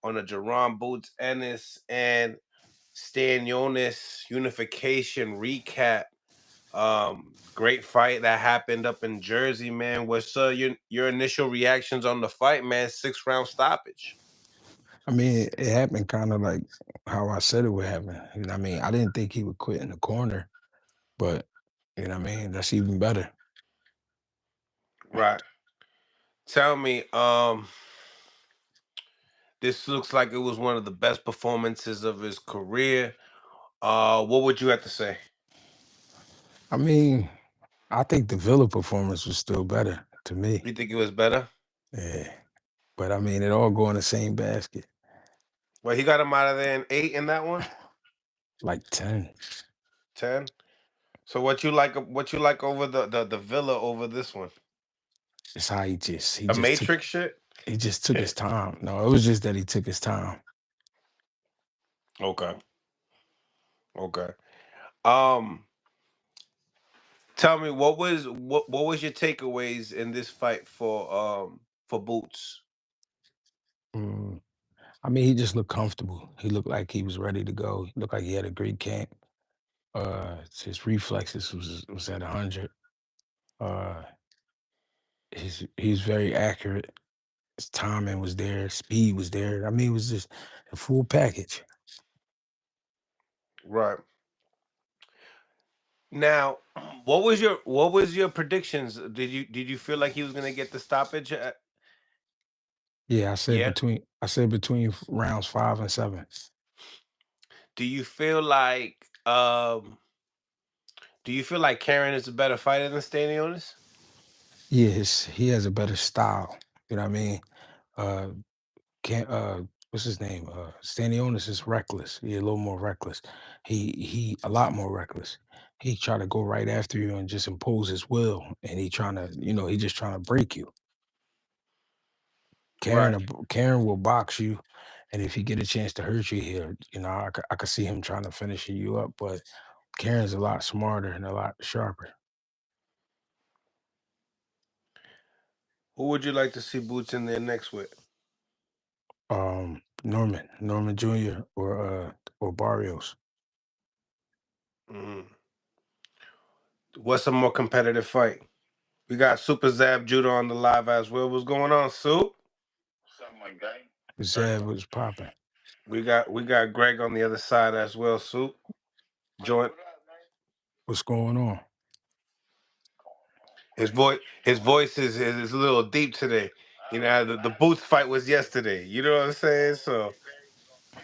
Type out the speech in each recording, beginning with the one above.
on the Jerron Boots Ennis and Stanionis unification recap. Great fight that happened up in Jersey, man. What's your initial reactions on the fight, man? 6 round stoppage. I mean, it happened kind of like how I said it would happen. You know what I mean? I didn't think he would quit in the corner, but you know what I mean? That's even better. Right. Tell me, this looks like it was one of the best performances of his career. What would you have to say? I mean, I think the Villa performance was still better to me. You think it was better? Yeah. But I mean, it all go in the same basket. Well, he got him out of there in 8 in that one. Like 10. 10. So what you like over the Villa over this one? It's how he A just took Matrix shit? he just took his time. No, it was just that he took his time. Okay. Okay. Um, Tell me what was your takeaways in this fight for Boots? Mm. I mean, he just looked comfortable. He looked like he was ready to go. He looked like he had a great camp. His reflexes was at 100. Uh, he's very accurate. His timing was there. Speed was there. I mean, it was just a full package. Right. Now, what was your predictions? Did you feel like he was gonna get the stoppage? Yeah, Yeah. I said between rounds 5 and 7. Do you feel like Karen is a better fighter than Stanionis? Yeah, he has a better style. You know what I mean? Uh, can't what's his name? Stanionis is reckless. He a little more reckless. He a lot more reckless. He try to go right after you and just impose his will, and he trying to, he just trying to break you. Right. Karen will box you, and if he get a chance to hurt you here, I could see him trying to finish you up. But Karen's a lot smarter and a lot sharper. Who would you like to see Boots in there next with? Norman Jr. or Barrios. Mm. What's a more competitive fight? We got Super Zab Judah on the live as well. What's going on, Soup? Something like that. Zab was popping. We got Greg on the other side as well, Soup. Money, Join what up, man? What's going on? his voice is a little deep today. You know, the booth fight was yesterday. You know what I'm saying? So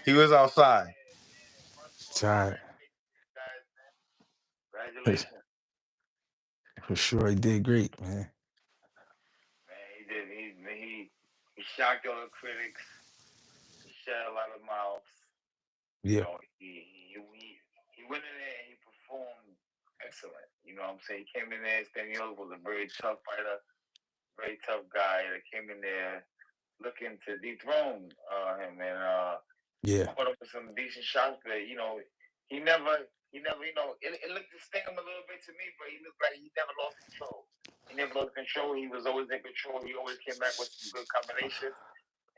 he was outside. First of all, Tired. congratulations, you guys, man. Congratulations. For sure, he did great, man. Man, he did. He shocked all the critics. He shed a lot of mouths. You Yeah, know, he went in there and he performed excellent. You know what I'm saying? He came in there. Staniel was a very tough fighter, very tough guy that came in there looking to dethrone him, and he yeah, put up with some decent shots. But it looked to sting him a little bit to me, but he looked like he never lost control. He never lost control. He was always in control. He always came back with some good combinations,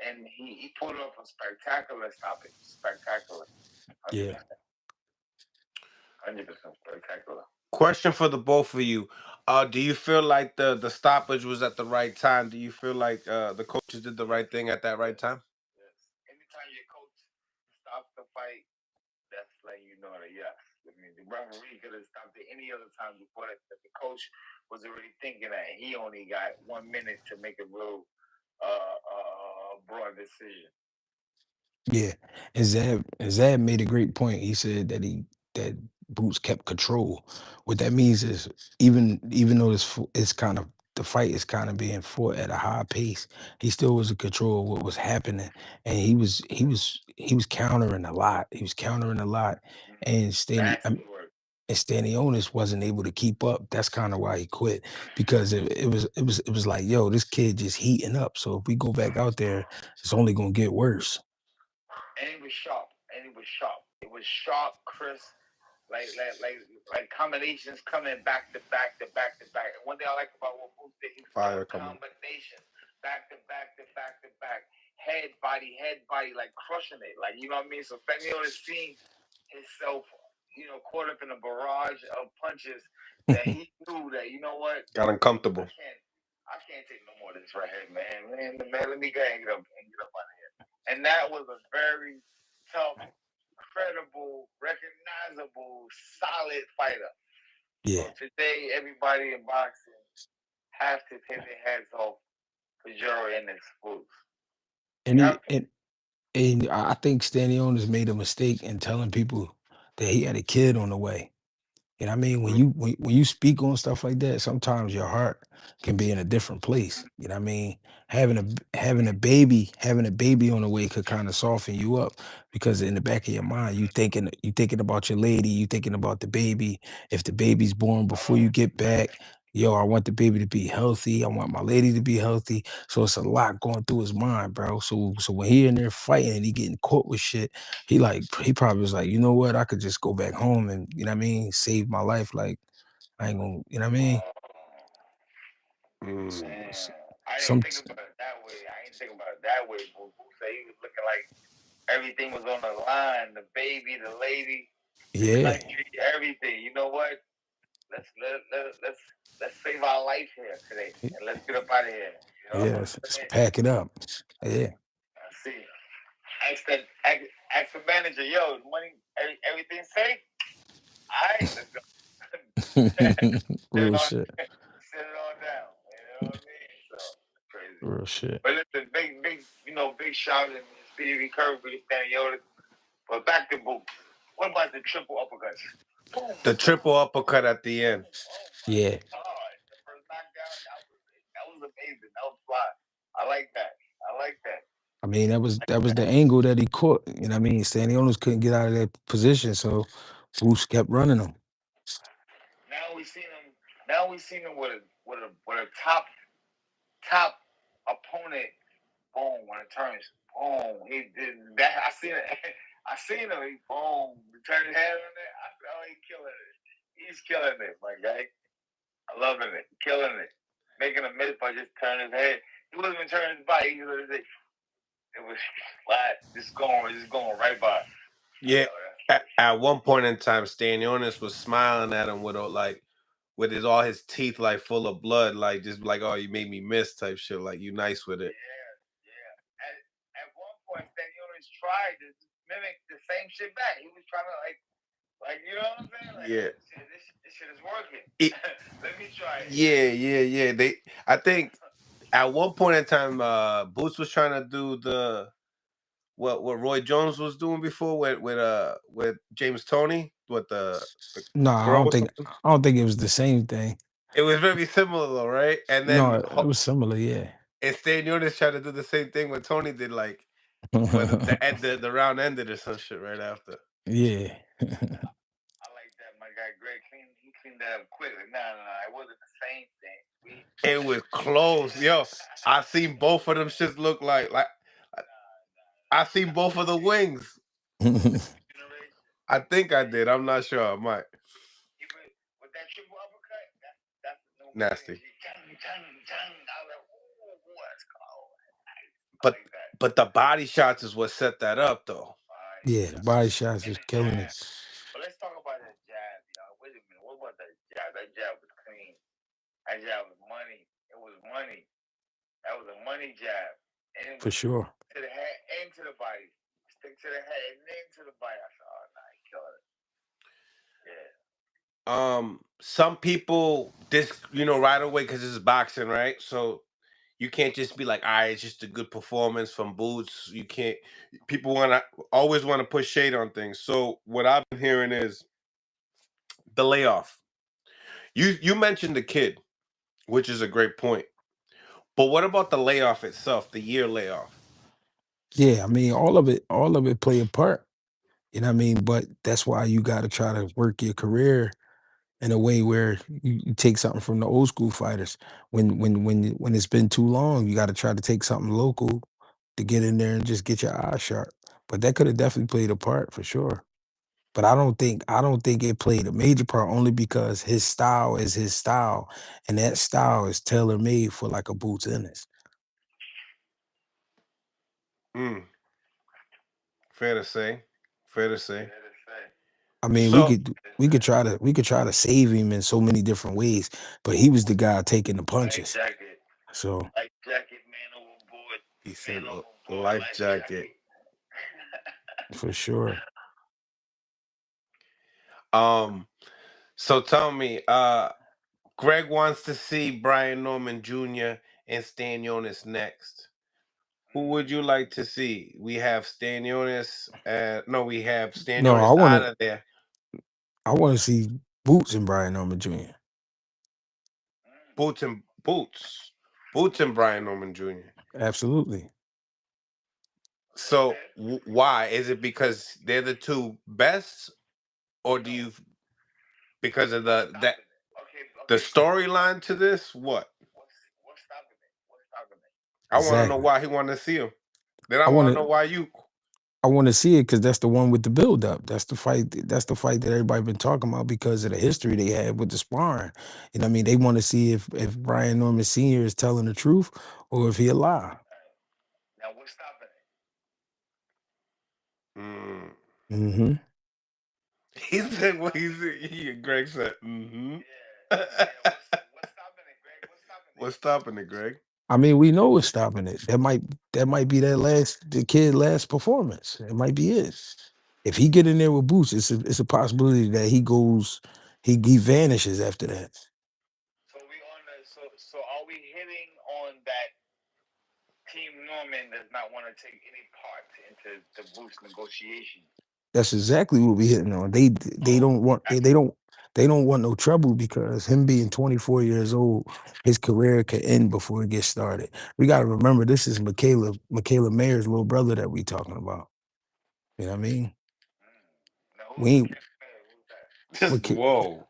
and he pulled off a spectacular stoppage. Spectacular, 100%, yeah. 100% spectacular. Question for the both of you. Do you feel like the stoppage was at the right time? Do you feel like the coaches did the right thing at that right Yes, time? yes. Anytime your coach stops the fight, that's letting you know that yes. I mean, the referee could have stopped it any other time before that. But the coach was already thinking that he only got 1 minute to make a real broad decision. Yeah, and Zab made a great point. He said that Boots kept control. What that means is even though it's kind of the fight is kind of being fought at a high pace, he still was in control of what was happening, and he was countering a lot. He was countering a lot, and Nasty work. Stanionis wasn't able to keep up. That's kind of why he quit because it was like, yo, this kid just heating up. So if we go back out there, it's only gonna get worse. And it was sharp. And it was sharp. It was sharp, crisp, like combinations coming back to back to back to back. And one thing I like about what Boots did, he was Fire throwing coming. combinations back to back to back to back, head, body, like crushing it. Like, you know what I mean? So Stanionis seen himself, caught up in a barrage of punches that he knew that, you know what? Got uncomfortable. I can't take no more of this right here, man. Man, let me go and get up out of here. And that was a very tough, credible, recognizable, solid fighter. Yeah. So today, everybody in boxing have to take their heads off for Juro and his fools. And and I think Stanionis made a mistake in telling people that he had a kid on the way. You know what I mean? When you speak on stuff like that, sometimes your heart can be in a different place. You know what I mean? Having a baby on the way could kind of soften you up because in the back of your mind, you thinking about your lady, you thinking about the baby. If the baby's born before you get back, yo, I want the baby to be healthy. I want my lady to be healthy. So it's a lot going through his mind, bro. So when he in there fighting and he getting caught with shit, he probably was like, you know what, I could just go back home and you know what I mean, save my life. Like I ain't gonna, you know what I mean? S- Man, s- I didn't Some think about it that way. Boo Boo said he was looking like everything was on the line. The baby, the lady, the yeah, country, everything. You know what? Let's save our life here today, and let's get up out of here. You know what I'm let's saying? pack it up. Yeah. I see. Ask the manager, yo, money, everything safe? All right, let's go. Real shit. Sit it on down. You know what I mean? So crazy. Real shit. But listen, big shout and speedy recovery, Staniotis. But back to Boots. What about the triple uppercuts? Boom. The triple uppercut at the end. Yeah. God, the first knockdown, that was amazing. That was fly. I like that. I mean, that was the angle that he caught. You know what I mean? Stanionis couldn't get out of that position, so Bruce kept running him. Now we seen him with a top opponent. Boom, when it turns, boom, he did that. I seen it. I seen him. He boom, turned his head on it. I said, oh, he's killing it. He's killing it, my guy. I loving it, killing it, making a miss by just turning his head. He wasn't even turning his body. It was flat, just going right by. Yeah. At one point in time, Stanionis was smiling at him with all his teeth like full of blood, like just like, oh, you made me miss type shit. Like you nice with it. Yeah. At one point, Stanionis tried to mimic the same shit back. He was trying to like you know what I'm saying? Like, Yeah. This shit is working. Let me try it. Yeah. I think at one point in time, Boots was trying to do what Roy Jones was doing before with James Toney with the No, I throw don't or think something. I don't think it was the same thing. It was very similar though, right? And No, then it was similar, yeah. and Stanionis tried to do the same thing what Tony did, like when the round ended or some shit right after. Yeah. I like that, my guy Greg. He cleaned that up quickly. No, it wasn't the same thing. It was close, yo. I seen both of them shits look like I seen both of the wings. I think I did. I'm not sure. I might. With that triple uppercut, that's no Nasty. But the body shots is what set that up though. Yeah, the body shots was killing it. But let's talk about that jab, y'all. Wait a minute. What about that jab? That jab was clean. That jab was money. It was money. That was a money jab. And it For was sure. to the head and to the body. Stick to the head and then to the body. I said, oh, nah, he killed it. Yeah. Some people right away because it's boxing, right? So you can't just be like, all right, it's just a good performance from Boots. You can't. People always want to push shade on things. So what I've been hearing is the layoff. You mentioned the kid, which is a great point. But what about the layoff itself, the year layoff? Yeah, I mean, all of it play a part. You know what I mean? But that's why you gotta try to work your career in a way where you take something from the old school fighters. When it's been too long, you gotta try to take something local to get in there and just get your eyes sharp. But that could have definitely played a part for sure. But I don't think it played a major part only because his style is his style, and that style is tailor made for like a Boots Ennis. Mm, fair to say. Fair to say. Fair to say. I mean, So we could try to save him in so many different ways, but he was the guy taking the Life punches. jacket. So Life jacket, man overboard. he Man said overboard, life life jacket. jacket. for sure. Um. So tell me, Greg wants to see Brian Norman Jr. and Stanionis next. Who would you like to see? We have Stanionis. No, we have No, Stanionis out of there. I want to see Boots and Brian Norman Jr. Boots and Boots, Boots and Brian Norman Jr. Absolutely. So Okay. why is it because they're the two best, or do No. you because of What's that stopping it? Okay, the okay. storyline to this? What What's stopping it? What's stopping it? I want to know Exactly. why he want to see him. Then I I want want to know to why you. I want to see it because that's the one with the build up. That's the fight. That's the fight that everybody been talking about because of the history they had with the sparring. You know what I mean? They want to see if Brian Norman Sr. is telling the truth or if he a lie. Now what's stopping it? Mm. Mm-hmm. He Now what's said what stopping it? Greg said. Mm-hmm. Yeah. Yeah. What's stopping it, Greg? What's stopping it? What's stopping it, Greg? I mean, we know what's stopping it. That might be the kid last performance. It might be it. If he get in there with Boots, it's a possibility that he vanishes after that. So we on the so are we hitting on that Team Norman does not want to take any part into the boost negotiation? That's exactly what we hitting on. They Oh, don't want they don't want no trouble because him being 24 years old, his career could end before it gets started. We got to remember this is Michaela Mayer's little brother that we talking about. You know what I mean? now who's We ain't Michaela Mayer? Who's that? Just Micha- whoa.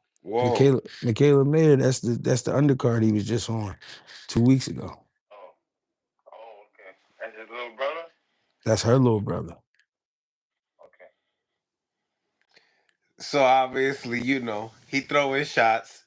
Michaela Mayer. That's the undercard he was just on 2 weeks ago. Oh, oh, okay. That's his little brother. That's her little brother. Okay. So obviously, he throwing shots.